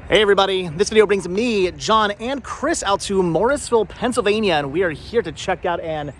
Hey everybody, this video brings me, John, and Chris out to Morrisville, Pennsylvania, and we are here to check out an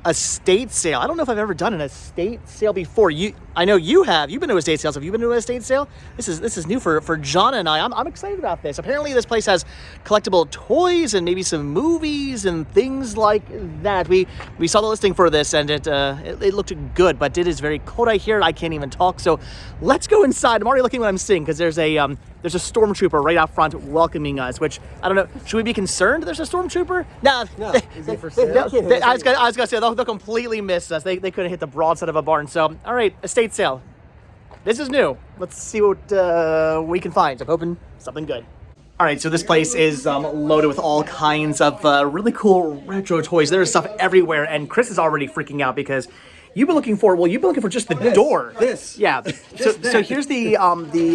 estate sale. I don't know if I've ever done an estate sale before. I know you have. You've been to estate sales. Have you been to an estate sale? This is new for John and I. I'm excited about this. Apparently this place has collectible toys and maybe some movies and things like that. We saw the listing for this and it looked good, but it is very cold out here. I can't even talk. So let's go inside. I'm already looking what I'm seeing because there's a stormtrooper right out front welcoming us, which I don't know. Should we be concerned there's a stormtrooper? No. Is he for sale? I was gonna say they'll completely miss us. They couldn't hit the broadside of a barn. So all right, estate sale. This is new. Let's see what we can find. I'm hoping something good. All right, so this place is loaded with all kinds of really cool retro toys. There's stuff everywhere, and Chris is already freaking out because you've been looking for just the door. Yeah. So here's the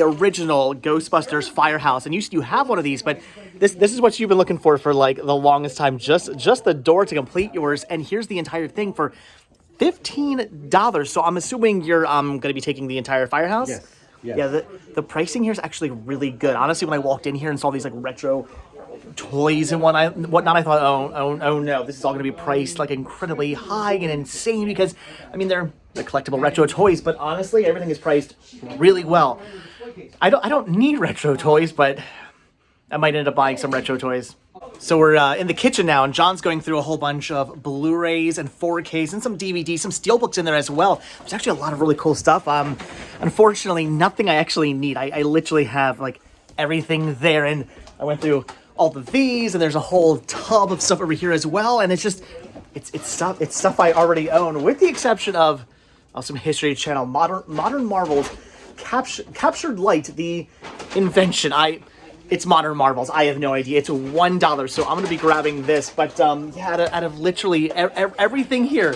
original Ghostbusters firehouse, and you have one of these, but this is what you've been looking for like the longest time. Just the door to complete yours, and here's the entire thing for $15. So I'm assuming you're going to be taking the entire firehouse. Yes. Yeah. The pricing here is actually really good. Honestly, when I walked in here and saw these like retro toys and whatnot, I thought, oh no, this is all going to be priced like incredibly high and insane because, I mean, they're collectible retro toys, but honestly, everything is priced really well. I don't need retro toys, but I might end up buying some retro toys. So we're in the kitchen now, and John's going through a whole bunch of Blu-rays and 4Ks and some DVDs, some steelbooks in there as well. There's actually a lot of really cool stuff. Unfortunately, nothing I actually need. I literally have like everything there, and I went through all of these, and there's a whole tub of stuff over here as well. And it's stuff I already own, with the exception of some History Channel Modern Marvels Captured Light, the invention. It's Modern Marvels. I have no idea. It's $1, so I'm gonna be grabbing this. But yeah, out of literally everything here,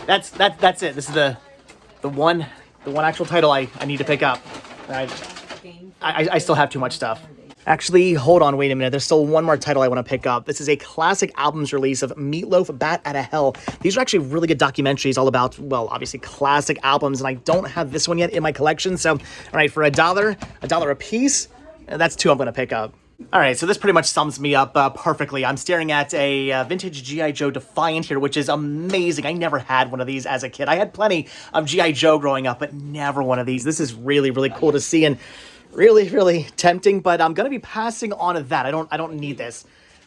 that's it. This is the one actual title I need to pick up. I still have too much stuff. Actually, hold on, wait a minute. There's still one more title I want to pick up. This is a classic albums release of Meatloaf, Bat Outta Hell. These are actually really good documentaries all about, well, obviously classic albums, and I don't have this one yet in my collection. So, all right, for $1 a piece, that's two I'm going to pick up. All right, so this pretty much sums me up perfectly. I'm staring at a vintage G.I. Joe Defiant here, which is amazing. I never had one of these as a kid. I had plenty of G.I. Joe growing up, but never one of these. This is really, really cool to see and really, really tempting, but I'm going to be passing on to that. I don't need this.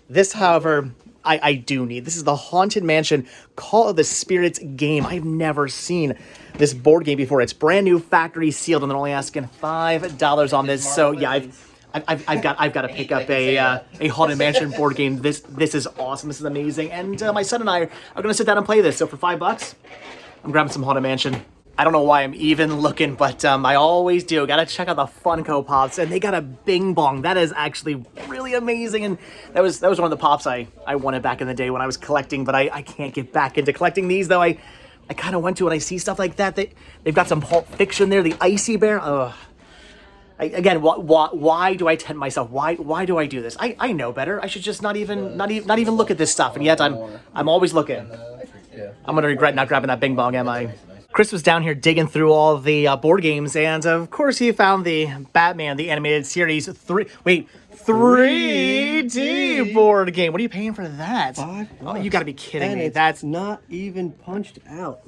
This, however, I do need. This is the Haunted Mansion Call of the Spirits game. I've never seen this board game before. It's brand new, factory sealed, and they're only asking $5 on this. So yeah, I've got to pick up a Haunted Mansion board game. This is awesome. This is amazing. And my son and I are going to sit down and play this. So for $5, I'm grabbing some Haunted Mansion. I don't know why I'm even looking, but I always do. Got to check out the Funko Pops, and they got a Bing Bong. That is actually really amazing, and that was one of the Pops I wanted back in the day when I was collecting, but I can't get back into collecting these, though. I kind of want to when I see stuff like that. They've got some Pulp Fiction there, the Icy Bear. Ugh. Again, why do I tempt myself? Why do I do this? I know better. I should just not even look at this stuff, and yet I'm always looking. I'm gonna regret not grabbing that Bing Bong, am I? Chris was down here digging through all the board games, and of course he found the Batman, the animated series 3D board game. What are you paying for that? $5. Oh, you gotta be kidding me. That's not even punched out.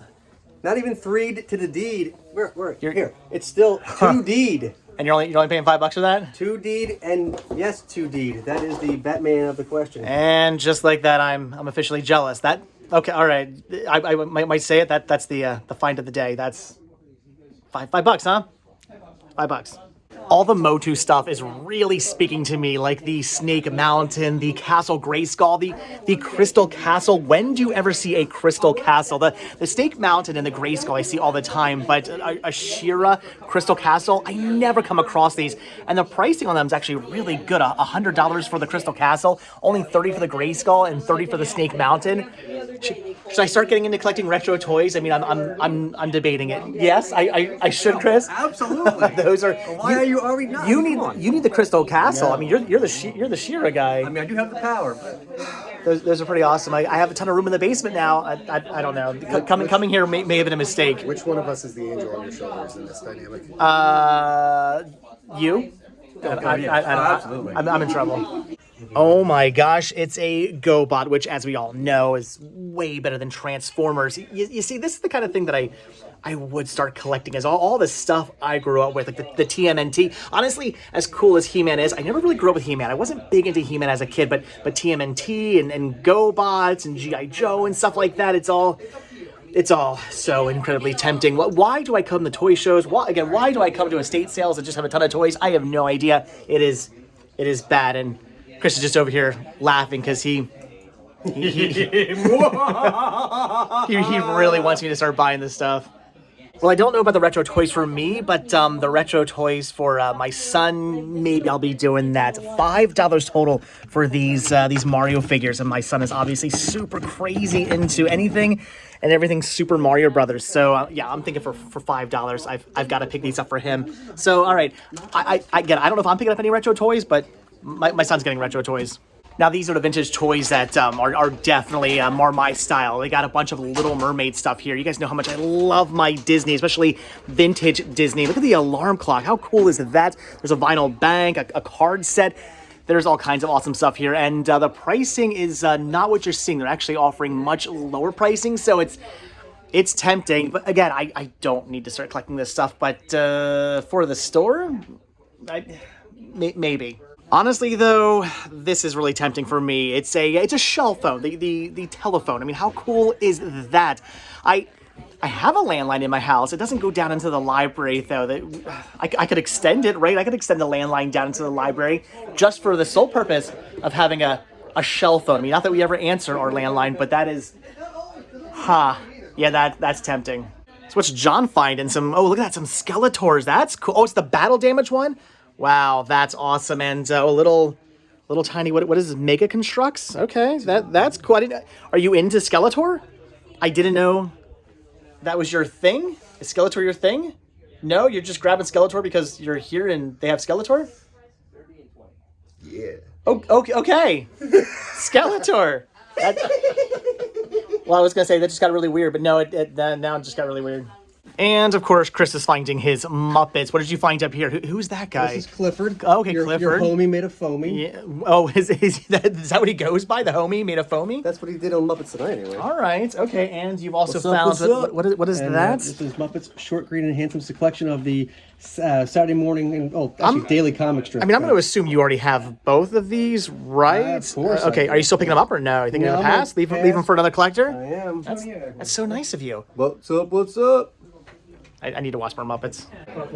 Not even 3 to the deed. Where? Here. It's still 2 deed. And you're only paying $5 for that? 2 deed, and yes, 2 deed. That is the Batman of the question. And just like that, I'm officially jealous. Okay, all right. I might say it. That's the find of the day. That's $5, huh? $5. All the Motu stuff is really speaking to me, like the Snake Mountain, the Castle Grayskull, the Crystal Castle. When do you ever see a Crystal Castle? The Snake Mountain and the Grayskull I see all the time, but a She-Ra Crystal Castle, I never come across these. And the pricing on them is actually really good. $100 for the Crystal Castle, only $30 for the Grayskull, and $30 for the Snake Mountain. Should I start getting into collecting retro toys? I mean, I'm debating it. Yes, I should, Chris. Absolutely. Those are. Why are you already not? You need the Crystal Castle. Yeah. I mean, you're the She-Ra guy. I mean, I do have the power, but those are pretty awesome. I have a ton of room in the basement now. I don't know. Coming here may have been a mistake. Which one of us is the angel on your shoulders in this dynamic? You. Absolutely. I'm in trouble. Oh my gosh, it's a GoBot, which, as we all know, is way better than Transformers. You see, this is the kind of thing that I would start collecting, is all the stuff I grew up with, like the TMNT. Honestly, as cool as He-Man is, I never really grew up with He-Man. I wasn't big into He-Man as a kid, but TMNT and GoBots and G.I. Joe and stuff like that, it's all so incredibly tempting. Why do I come to toy shows? Why do I come to estate sales and just have a ton of toys? I have no idea. It is bad, and Chris is just over here laughing because he really wants me to start buying this stuff. Well, I don't know about the retro toys for me, but the retro toys for my son, maybe I'll be doing that. $5 total for these Mario figures, and my son is obviously super crazy into anything and everything Super Mario Brothers. So yeah, I'm thinking for $5, I've got to pick these up for him. So all right, I get it. I don't know if I'm picking up any retro toys, but my son's getting retro toys. Now, these are the vintage toys that are definitely more my style. They got a bunch of Little Mermaid stuff here. You guys know how much I love my Disney, especially vintage Disney. Look at the alarm clock. How cool is that? There's a vinyl bank, a card set. There's all kinds of awesome stuff here. And the pricing is not what you're seeing. They're actually offering much lower pricing, so it's tempting. But again, I don't need to start collecting this stuff. But for the store, maybe. Honestly, though, this is really tempting for me. It's a shell phone, the telephone. I mean, how cool is that? I have a landline in my house. It doesn't go down into the library, though. I could extend it, right? I could extend the landline down into the library just for the sole purpose of having a shell phone. I mean, not that we ever answer our landline, but that is, yeah, that's tempting. So what's John finding? Oh, look at that, some Skeletors. That's cool. Oh, it's the battle damage one? Wow, that's awesome. And a little tiny, what is this, Mega Constructs? Okay, that's cool. Are you into Skeletor? I didn't know that was your thing. Is Skeletor your thing? No, you're just grabbing Skeletor because you're here and they have Skeletor? Yeah. Oh, okay. Skeletor. Well, I was going to say that just got really weird, but no, now it just got really weird. And, of course, Chris is finding his Muppets. What did you find up here? Who's that guy? This is Clifford. Oh, okay, Your Clifford. homie made of foamy. Yeah. Oh, is that what he goes by? The homie made of foamy? That's what he did on Muppets Tonight, anyway. All right. Okay. And you've also What's up? What is that? This is Muppets Short, Green, and Handsome. It's a collection of the Saturday morning and daily comic strips. I mean, I'm going to assume you already have both of these, right? Of course. Okay. Are you still picking them up or no? Are you thinking of the past? Leave them for another collector? I am. That's so nice of you. What's up? What's up? I need to watch more Muppets.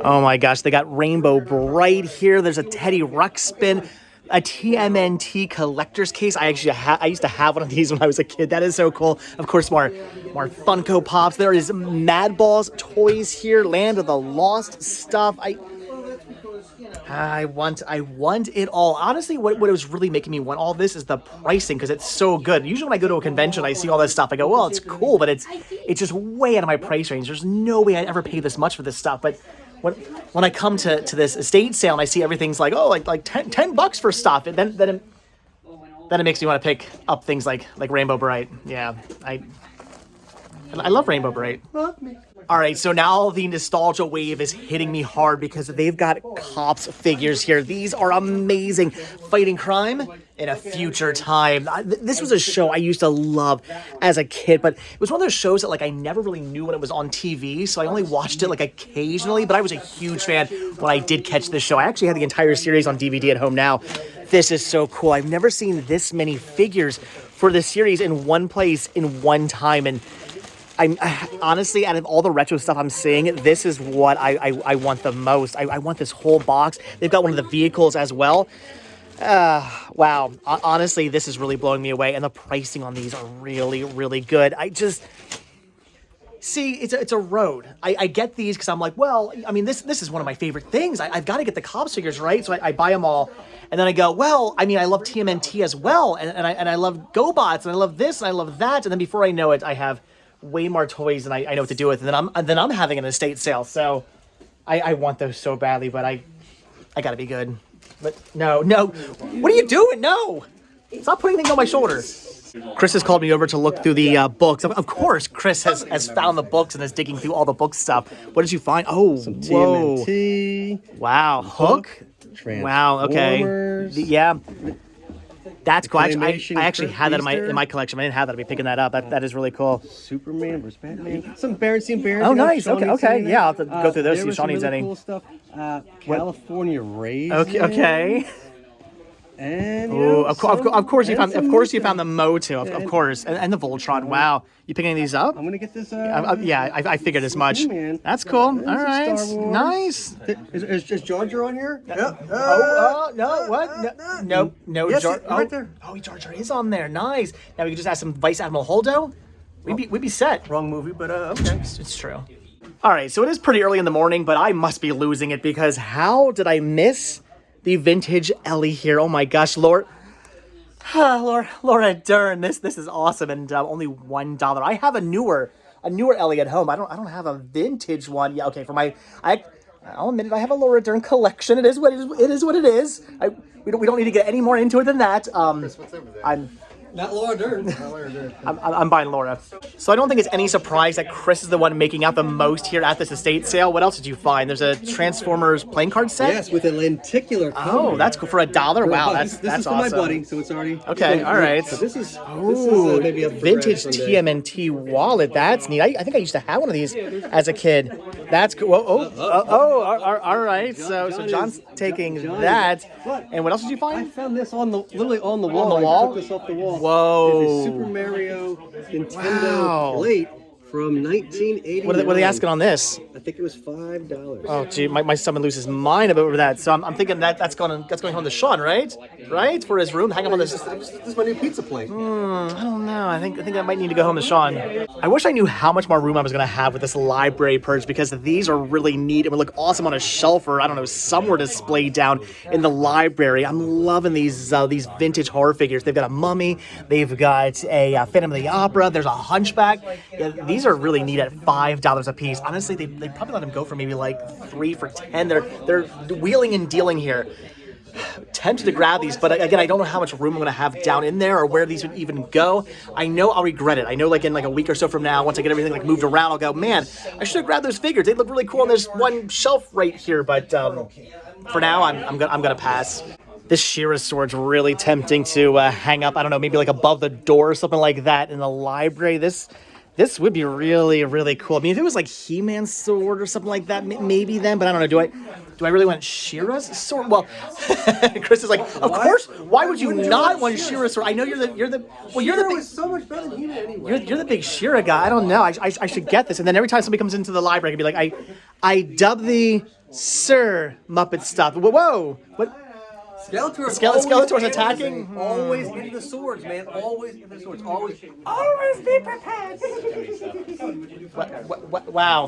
Oh my gosh, they got Rainbow Bright here. There's a Teddy Ruxpin, a TMNT collector's case. I used to have one of these when I was a kid. That is so cool. Of course, more Funko Pops. There is Mad Balls toys here. Land of the Lost stuff. I want it all. Honestly, what was really making me want all this is the pricing, because it's so good. Usually when I go to a convention, I see all this stuff. I go, well, it's cool, but it's just way out of my price range. There's no way I'd ever pay this much for this stuff. But when I come to this estate sale and I see everything's like, oh, like $10 for stuff, and then it makes me want to pick up things like Rainbow Bright. Yeah, I love Rainbow Bright. Love me. All right, so now the nostalgia wave is hitting me hard because they've got Cops figures here. These are amazing. Fighting crime in a future time. This was a show I used to love as a kid, but it was one of those shows that I never really knew when it was on TV, so I only watched it occasionally, but I was a huge fan when I did catch this show. I actually had the entire series on DVD at home now. This is so cool. I've never seen this many figures for this series in one place in one time, and honestly, out of all the retro stuff I'm seeing, this is what I want the most. I want this whole box. They've got one of the vehicles as well. Wow. Honestly, this is really blowing me away, and the pricing on these are really, really good. See, it's a road. I get these because I'm like, well, I mean, this is one of my favorite things. I've got to get the Cops figures, right? So I buy them all, and then I go, well, I mean, I love TMNT as well, and I love GoBots, and I love this, and I love that, and then before I know it, I have way more toys than I know what to do with, and then I'm having an estate sale. So I want those so badly, but I gotta be good. But no, what are you doing? No, stop putting things on my shoulder. Chris has called me over to look through the books. Of course, Chris has found the books and is digging through all the book stuff. What did you find? Oh, whoa. TMNT. Wow. Hook? Wow, okay. Yeah. That's cool. I actually had that in my collection. I didn't have that. I'd be picking that up. That is really cool. Superman versus Batman. Some Berenstain Bears. Oh, nice. Okay. Yeah, I'll have to go through those. See if Sean needs any. Cool stuff. California Raisin. Okay. And of course you found the Motu, of course, and the Voltron. Wow, you picking these up? I'm gonna get this. Yeah, I figured as much. Man. That's cool. All right, nice. Is Jar Jar on here? No, what? No. Yes, Jar. right there. Jar Jar is on there. Nice. Now we can just add some Vice Admiral Holdo. We'd be set. Wrong movie, but okay. It's true. All right, so it is pretty early in the morning, but I must be losing it because how did I miss the vintage Ellie here? Oh my gosh, Laura Dern, this is awesome, and only $1. I have a newer Ellie at home. I don't have a vintage one. Yeah, okay. I'll admit it. I have a Laura Dern collection. It is what it is. We don't need to get any more into it than that. Chris, what's over there? Not Laura Dern. I'm buying Laura. So I don't think it's any surprise that Chris is the one making out the most here at this estate sale. What else did you find? There's a Transformers playing card set? Yes, with a lenticular cover. Oh, that's cool. For $1? Wow, that's this is for awesome. my buddy, so it's already... Okay, all right. So this is maybe a vintage TMNT wallet. That's neat. I think I used to have one of these as a kid. That's cool. All right. So John's taking that. And what else did you I find? found this literally on the wall. On the wall? I took this off the wall. Whoa. It's a Super Mario Nintendo plate from 1980. What are they asking on this? I think it was $5. Oh, gee, my son would lose his mind over that. So I'm thinking that's going home to Sean, right? Right, for his room. Hang up on this. This is my new pizza plate. I don't know. I think I might need to go home to Sean. I wish I knew how much more room I was going to have with this library purge because these are really neat and would look awesome on a shelf or, I don't know, somewhere displayed down in the library. I'm loving these vintage horror figures. They've got a mummy. They've got a Phantom of the Opera. There's a Hunchback. Yeah, these are really neat at $5 a piece. Honestly, they probably let them go for maybe like 3 for $10. They're wheeling and dealing here. Tempted to grab these, but again, I don't know how much room I'm going to have down in there or where these would even go. I know I'll regret it. I know like in like a week or so from now, once I get everything like moved around, I'll go, man, I should have grabbed those figures. They look really cool and there's one shelf right here, but for now, I'm gonna pass. This She-Ra sword's really tempting to hang up, I don't know, maybe like above the door or something like that in the library. This would be really, really cool. I mean, if it was like He-Man's sword or something like that, maybe then, but I don't know. Do I really want She-Ra's sword? Well, Chris is like, of course. Why would you not want She-Ra's sword? I know you're the big, so much better than He-Man anyway. you're the big She-Ra guy. I don't know. I should get this. And then every time somebody comes into the library, I could be like, I dub thee Sir Muppet stuff. Whoa, what? Skeletor's attacking? Always into the swords, man. Always into the swords. Always be prepared. Wow.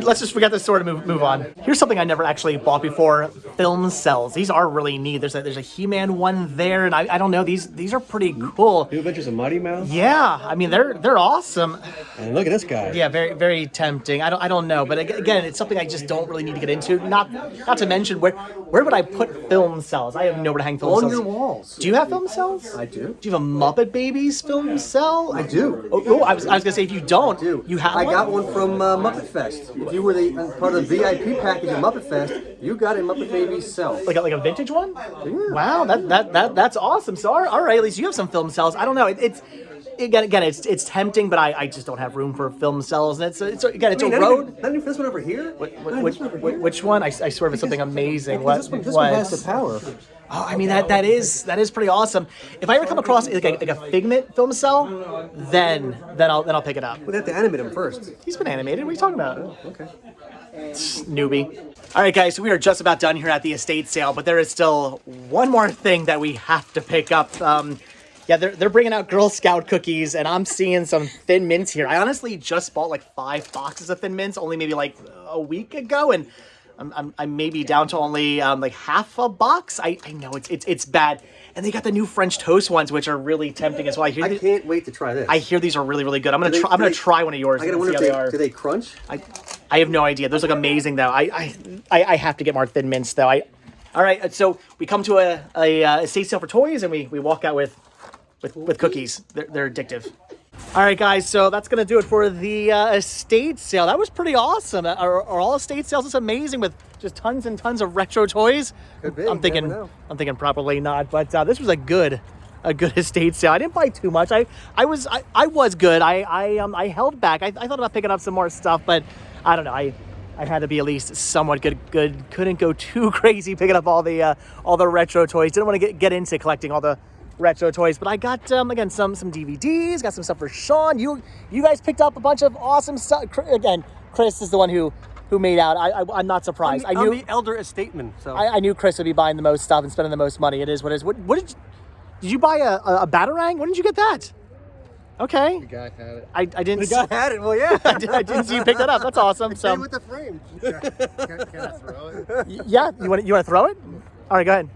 Let's just forget this sword and move on. Here's something I never actually bought before. Film cells. These are really neat. There's a He-Man one there, and I don't know. These are pretty cool. New Adventures of Mighty Mouse. Yeah, I mean they're awesome. And look at this guy. Yeah, very very tempting. I don't know, but again, it's something I just don't really need to get into. Not to mention where would I put film cells? I have nowhere to hang film cells. On your walls. Do you have film cells? I do. Do you have a Muppet Babies film cell? I do. Oh, I was gonna say if you don't, you have. I got one from Muppet Fest. If you were part of the VIP package at Muppet Fest, you got a Muppet Babies cell. Like a vintage one? Yeah. Wow, that's awesome. So all right, at least you have some film cells. I don't know. It's tempting, but I just don't have room for film cells, and it's a road. Not even this one over here. Which one? I swear it's something amazing. This one has the power. Oh, I mean that is pretty awesome. If I ever come across like a Figment film cell, then I'll pick it up. We'd have to animate him first. He's been animated. What are you talking about? Oh, okay. Newbie. All right, guys, so we are just about done here at the estate sale, but there is still one more thing that we have to pick up. Yeah, they're bringing out Girl Scout cookies, and I'm seeing some Thin Mints here. I honestly just bought like 5 boxes of Thin Mints only maybe like a week ago, and I'm maybe down to only like half a box. I know it's bad. And they got the new French toast ones, which are really tempting as well. I can't wait to try this. I hear these are really, really good. I'm gonna try one of yours. I gotta wonder if do they crunch? I have no idea. Those look amazing though. I have to get more Thin Mints though. All right, so we come to a estate sale for toys, and we walk out with with cookies. They're addictive. All right, guys, so that's going to do it for the estate sale. That was pretty awesome. Are all estate sales just amazing with just tons and tons of retro toys? Could be, I'm thinking, never know. I'm thinking probably not, but this was a good estate sale. I didn't buy too much. I was good. I held back. I thought about picking up some more stuff, but I don't know. I had to be at least somewhat good. Couldn't go too crazy picking up all the retro toys. Didn't want to get into collecting all the retro toys, but I got again some DVDs, got some stuff for Sean. You guys picked up a bunch of awesome stuff. Again, Chris is the one who made out. I'm not surprised. I'm the elder estateman, so I knew Chris would be buying the most stuff and spending the most money. It is what it is. What did you buy a Batarang? When did you get that? Okay. The guy had it. I didn't. the guy had it. Well, yeah. I didn't see you pick that up. That's awesome. Same So with the frame. Can I throw it? yeah, you want to throw it? All right, go ahead.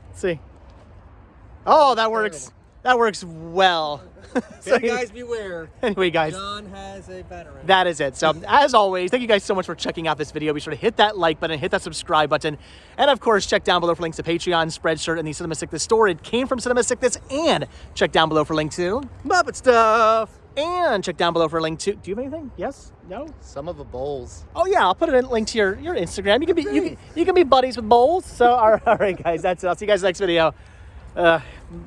Let's see. Oh, that works. That works well. So, Hey guys, beware. anyway, guys. John has a Batarang. That is it. So, as always, thank you guys so much for checking out this video. Be sure to hit that like button, hit that subscribe button, and of course, check down below for links to Patreon, Spreadshirt, and the Cinema Sickness store. It came from Cinema Sickness, and check down below for link to Muppet stuff. and check down below for a link to. Do you have anything? Yes? No? Some of the bowls. Oh yeah, I'll put it in link to your Instagram. You can be you can be buddies with bowls. So all right, guys, that's it. I'll see you guys next video.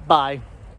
Bye.